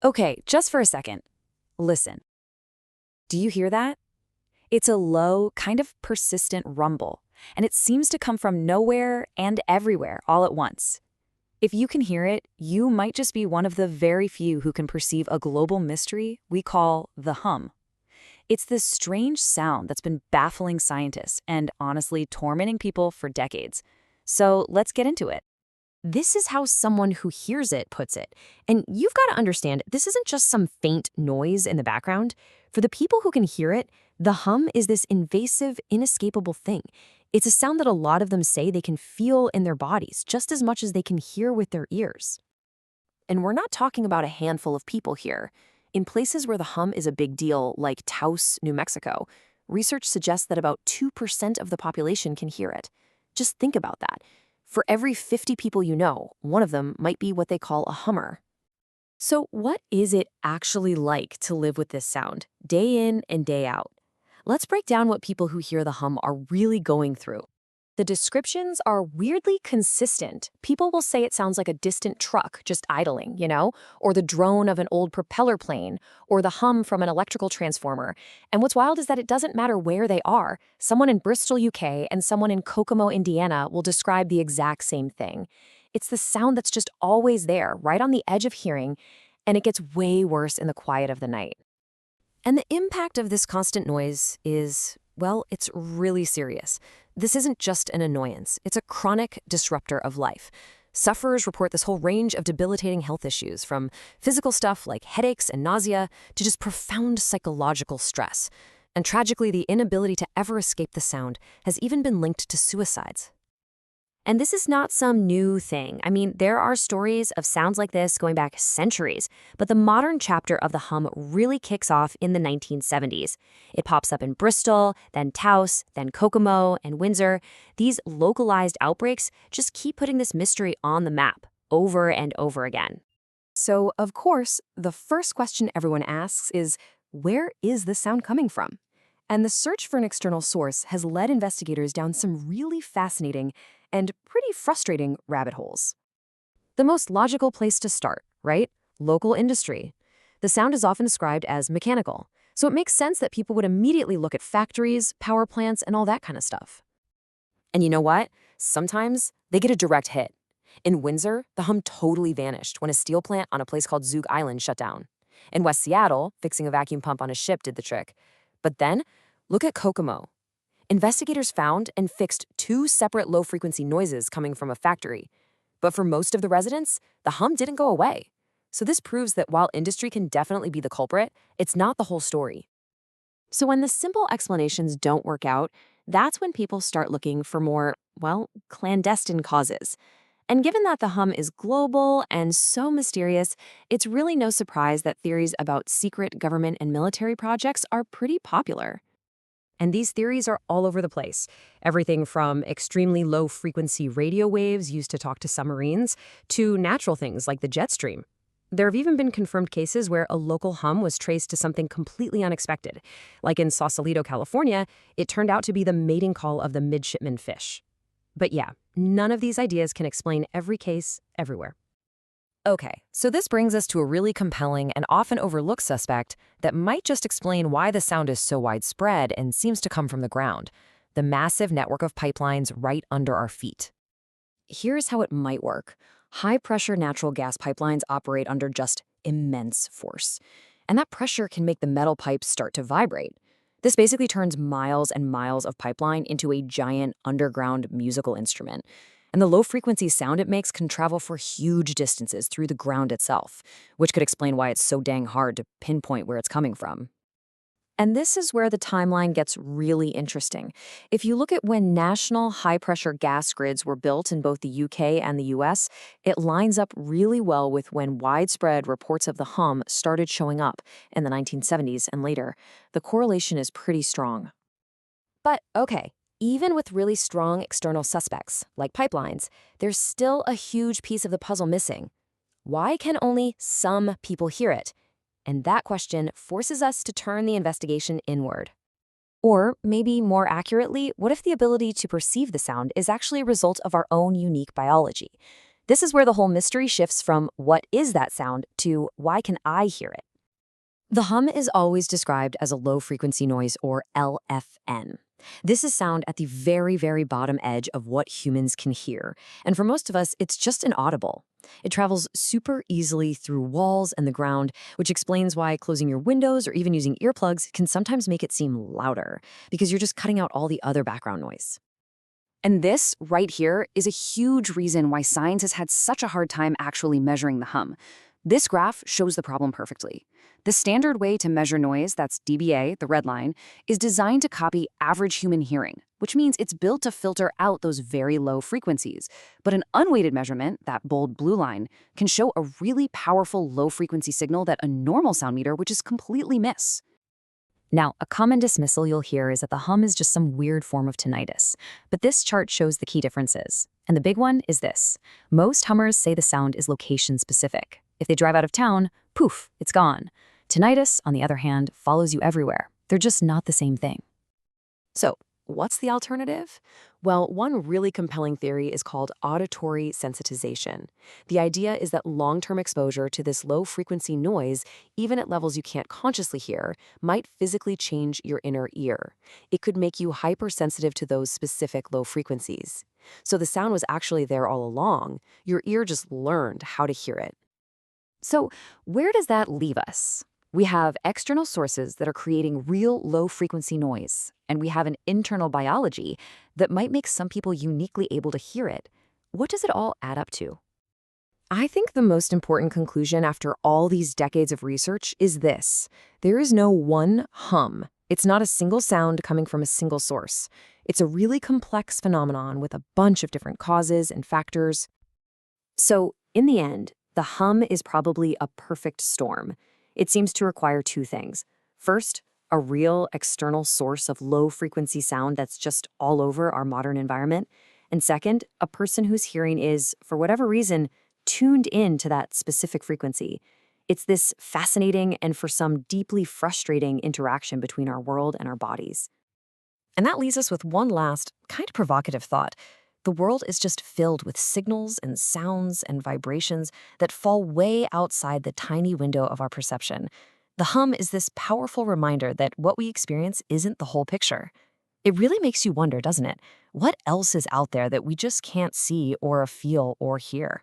Okay, just for a second. Listen. Do you hear that? It's a low, kind of persistent rumble, and it seems to come from nowhere and everywhere all at once. If you can hear it, you might just be one of the very few who can perceive a global mystery we call the hum. It's this strange sound that's been baffling scientists and honestly tormenting people for decades. So let's get into it. This is how someone who hears it puts it. And you've got to understand, this isn't just some faint noise in the background. For the people who can hear it, the hum is this invasive, inescapable thing. It's a sound that a lot of them say they can feel in their bodies just as much as they can hear with their ears. And we're not talking about a handful of people here. In places where the hum is a big deal, like Taos, New Mexico, research suggests that about 2% of the population can hear it. Just think about that. For every 50 people you know, one of them might be what they call a hummer. So what is it actually like to live with this sound, day in and day out? Let's break down what people who hear the hum are really going through. The descriptions are weirdly consistent. People will say it sounds like a distant truck just idling, or the drone of an old propeller plane, or the hum from an electrical transformer. And what's wild is that it doesn't matter where they are. Someone in Bristol, UK, and someone in Kokomo, Indiana will describe the exact same thing. It's the sound that's just always there, right on the edge of hearing, and it gets way worse in the quiet of the night. And the impact of this constant noise is, well, it's really serious. This isn't just an annoyance, it's a chronic disruptor of life. Sufferers report this whole range of debilitating health issues, from physical stuff like headaches and nausea to just profound psychological stress. And tragically, the inability to ever escape the sound has even been linked to suicides. And this is not some new thing. I mean, there are stories of sounds like this going back centuries, but the modern chapter of the hum really kicks off in the 1970s. It pops up in Bristol, then Taos, then Kokomo, and Windsor. These localized outbreaks just keep putting this mystery on the map over and over again. So, of course, the first question everyone asks is, where is this sound coming from? And the search for an external source has led investigators down some really fascinating and pretty frustrating rabbit holes. The most logical place to start, right? Local industry. The sound is often described as mechanical, so it makes sense that people would immediately look at factories, power plants, and all that kind of stuff. And you know what? Sometimes they get a direct hit. In Windsor, the hum totally vanished when a steel plant on a place called Zug Island shut down. In West Seattle, fixing a vacuum pump on a ship did the trick. But then, look at Kokomo. Investigators found and fixed two separate low-frequency noises coming from a factory. But for most of the residents, the hum didn't go away. So this proves that while industry can definitely be the culprit, it's not the whole story. So when the simple explanations don't work out, that's when people start looking for more, well, clandestine causes. And given that the hum is global and so mysterious, it's really no surprise that theories about secret government and military projects are pretty popular. And these theories are all over the place. Everything from extremely low-frequency radio waves used to talk to submarines to natural things like the jet stream. There have even been confirmed cases where a local hum was traced to something completely unexpected. Like in Sausalito, California, it turned out to be the mating call of the midshipman fish. But yeah, none of these ideas can explain every case everywhere. Okay, so this brings us to a really compelling and often overlooked suspect that might just explain why the sound is so widespread and seems to come from the ground: the massive network of pipelines right under our feet. Here's how it might work. High-pressure natural gas pipelines operate under just immense force, and that pressure can make the metal pipes start to vibrate. This basically turns miles and miles of pipeline into a giant underground musical instrument. And the low-frequency sound it makes can travel for huge distances through the ground itself, which could explain why it's so dang hard to pinpoint where it's coming from. And this is where the timeline gets really interesting. If you look at when national high-pressure gas grids were built in both the UK and the US, it lines up really well with when widespread reports of the hum started showing up in the 1970s and later. The correlation is pretty strong. But okay, even with really strong external suspects, like pipelines, there's still a huge piece of the puzzle missing. Why can only some people hear it? And that question forces us to turn the investigation inward. Or maybe more accurately, what if the ability to perceive the sound is actually a result of our own unique biology? This is where the whole mystery shifts from what is that sound to why can I hear it? The hum is always described as a low-frequency noise, or LFN. This is sound at the very, very bottom edge of what humans can hear, and for most of us, it's just inaudible. It travels super easily through walls and the ground, which explains why closing your windows or even using earplugs can sometimes make it seem louder, because you're just cutting out all the other background noise. And this, right here, is a huge reason why science has had such a hard time actually measuring the hum. This graph shows the problem perfectly. The standard way to measure noise, that's dBA, the red line, is designed to copy average human hearing, which means it's built to filter out those very low frequencies. But an unweighted measurement, that bold blue line, can show a really powerful low-frequency signal that a normal sound meter would just completely miss. Now, a common dismissal you'll hear is that the hum is just some weird form of tinnitus. But this chart shows the key differences. And the big one is this. Most hummers say the sound is location-specific. If they drive out of town, poof, it's gone. Tinnitus, on the other hand, follows you everywhere. They're just not the same thing. So, what's the alternative? Well, one really compelling theory is called auditory sensitization. The idea is that long-term exposure to this low-frequency noise, even at levels you can't consciously hear, might physically change your inner ear. It could make you hypersensitive to those specific low frequencies. So the sound was actually there all along. Your ear just learned how to hear it. So, where does that leave us? We have external sources that are creating real low-frequency noise, and we have an internal biology that might make some people uniquely able to hear it. What does it all add up to? I think the most important conclusion after all these decades of research is this. There is no one hum. It's not a single sound coming from a single source. It's a really complex phenomenon with a bunch of different causes and factors. So, in the end, the hum is probably a perfect storm. It seems to require two things. First, a real external source of low-frequency sound that's just all over our modern environment. And second, a person whose hearing is, for whatever reason, tuned in to that specific frequency. It's this fascinating and for some deeply frustrating interaction between our world and our bodies. And that leaves us with one last, kind of provocative thought. The world is just filled with signals and sounds and vibrations that fall way outside the tiny window of our perception. The hum is this powerful reminder that what we experience isn't the whole picture. It really makes you wonder, doesn't it? What else is out there that we just can't see or feel or hear?